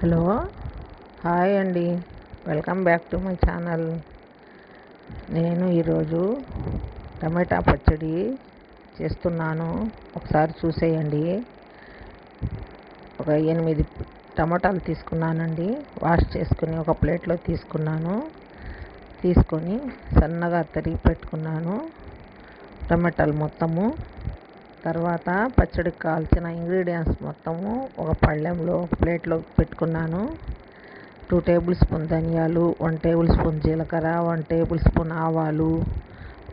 Hello, hi అండి. Welcome back to my channel. నేను ఈరోజు టమాటా పచ్చడి చేస్తున్నాను. ఒకసారి చూసేయండి. ఒక 8 టమాటాలు తీసుకున్నానండి. వాష్ చేసుకుని ఒక ప్లేట్లో తీసుకొని సన్నగా తరిగి పెట్టుకున్నాను టమాటాలు మొత్తము. తర్వాత పచ్చడికి కావాల్సిన ఇంగ్రీడియంట్స్ మొత్తము ఒక పళ్ళెంలో ఒక ప్లేట్లో పెట్టుకున్నాను. 2 టేబుల్ స్పూన్ ధనియాలు, 1 టేబుల్ స్పూన్ జీలకర్ర, 1 టేబుల్ స్పూన్ ఆవాలు,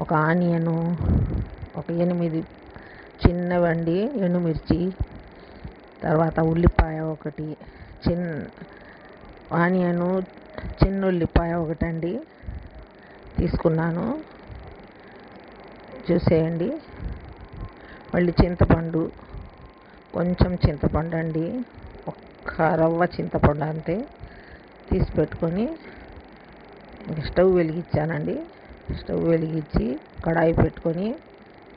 ఒక ఆనియను, ఒక 8 చిన్నవండి ఎండుమిర్చి, తర్వాత ఉల్లిపాయ ఒకటి, ఆనియను, చిన్న ఉల్లిపాయ ఒకటండి తీసుకున్నాను. చూసేయండి. మళ్ళీ చింతపండు, కొంచెం చింతపండు అండి, ఒక్క రవ్వ చింతపండు అంతే తీసి పెట్టుకొని స్టవ్ వెలిగించానండి. స్టవ్ వెలిగించి కడాయి పెట్టుకొని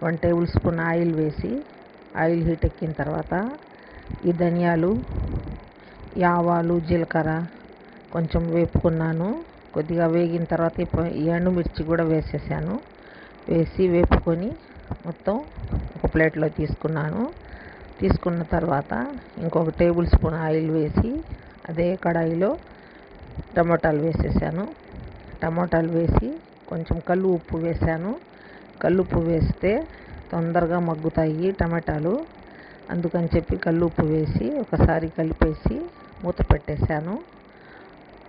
1 టేబుల్ స్పూన్ ఆయిల్ వేసి, ఆయిల్ హీట్ ఎక్కిన తర్వాత ఈ ధనియాలు, ఈ ఆవాలు, జీలకర్ర కొంచెం వేపుకున్నాను. కొద్దిగా వేగిన తర్వాత ఈ ఎండుమిర్చి కూడా వేసేసాను. వేసి వేపుకొని మొత్తం ఒక ప్లేట్లో తీసుకున్న తర్వాత ఇంకొక టేబుల్ స్పూన్ ఆయిల్ వేసి అదే కడాయిలో టమాటాలు వేసేసాను. టమాటాలు వేసి కొంచెం కల్లు ఉప్పు వేసాను. కల్లుప్పు వేస్తే తొందరగా మగ్గుతాయి టమాటాలు. అందుకని చెప్పి కల్లుప్పు వేసి ఒకసారి కలిపేసి మూత పెట్టేశాను.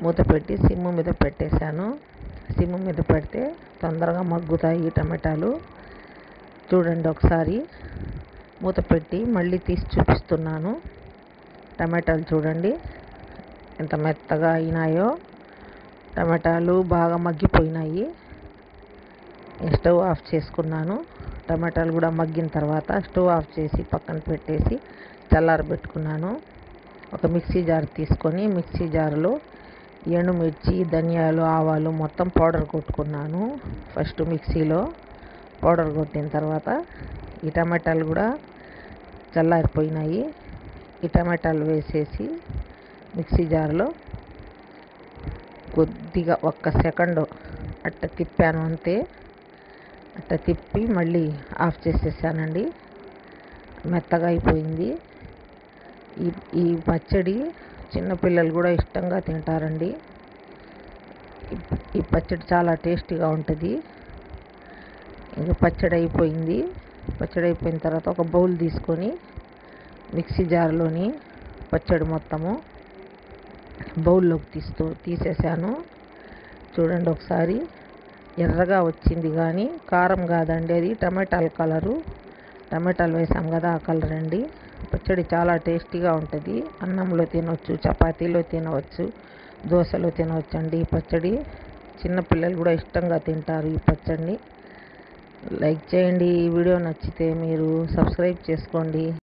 మూత పెట్టి సిమ్ మీద పెట్టేశాను. సిమ్ మీద పెడితే తొందరగా మగ్గుతాయి టమాటాలు. చూడండి, ఒకసారి మూత పెట్టి మళ్ళీ తీసి చూపిస్తున్నాను. టమాటాలు చూడండి ఎంత మెత్తగా అయినాయో. టమాటాలు బాగా మగ్గిపోయినాయి. స్టవ్ ఆఫ్ చేసుకున్నాను. టమాటాలు కూడా మగ్గిన తర్వాత స్టవ్ ఆఫ్ చేసి పక్కన పెట్టేసి చల్లారబెట్టుకున్నాను. ఒక మిక్సీ జార్ తీసుకొని మిక్సీ జార్లో ఎండుమిర్చి, ధనియాలు, ఆవాలు మొత్తం పౌడర్ కొట్టుకున్నాను. ఫస్ట్ మిక్సీలో పౌడర్ కొట్టిన తర్వాత ఈ టమాటాలు కూడా చల్లారిపోయినాయి. ఈ టమాటాలు వేసేసి మిక్సీ జార్లో కొద్దిగా 1 సెకండ్ అట్ట తిప్పాను అంతే. అట్ట తిప్పి మళ్ళీ ఆఫ్ చేసేసానండి. మెత్తగా అయిపోయింది. ఈ పచ్చడి చిన్నపిల్లలు కూడా ఇష్టంగా తింటారండి. ఈ పచ్చడి చాలా టేస్టీగా ఉంటుంది. ఇంకా పచ్చడి అయిపోయింది. పచ్చడి అయిపోయిన తర్వాత ఒక బౌల్ తీసుకొని మిక్సీ జార్లోని పచ్చడి మొత్తము బౌల్లోకి తీసేసాను. చూడండి ఒకసారి. ఎర్రగా వచ్చింది కానీ కారం కాదండి, అది టమాటాల కలరు. టమాటాలు వేసాం కదా, ఆ కలర్ అండి. పచ్చడి చాలా టేస్టీగా ఉంటుంది. అన్నంలో తినవచ్చు, చపాతీలో తినవచ్చు, దోశలో తినవచ్చు అండి. ఈ పచ్చడి చిన్నపిల్లలు కూడా ఇష్టంగా తింటారు ఈ పచ్చడిని. లైక్ చేయండి. ఈ వీడియో నచ్చితే మీరు సబ్స్క్రైబ్ చేసుకోండి.